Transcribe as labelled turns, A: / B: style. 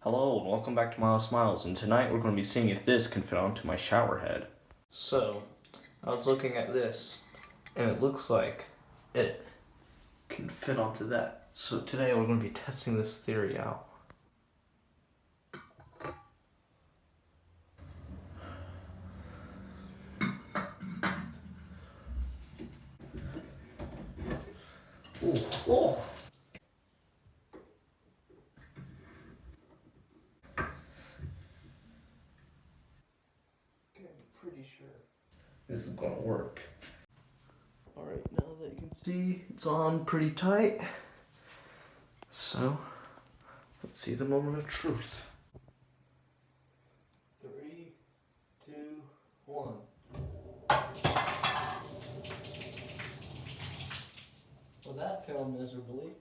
A: Hello and welcome back to Miles Smiles, and tonight we're going to be seeing if this can fit onto my shower head. So, I was looking at this, and it looks like it can fit onto that. So today we're going to be testing this theory out. Ooh, oh. Okay, I'm pretty sure this is going to work. Alright, now that you can see it's on pretty tight. So, let's see the moment of truth. 3, 2, 1. Well, that failed miserably.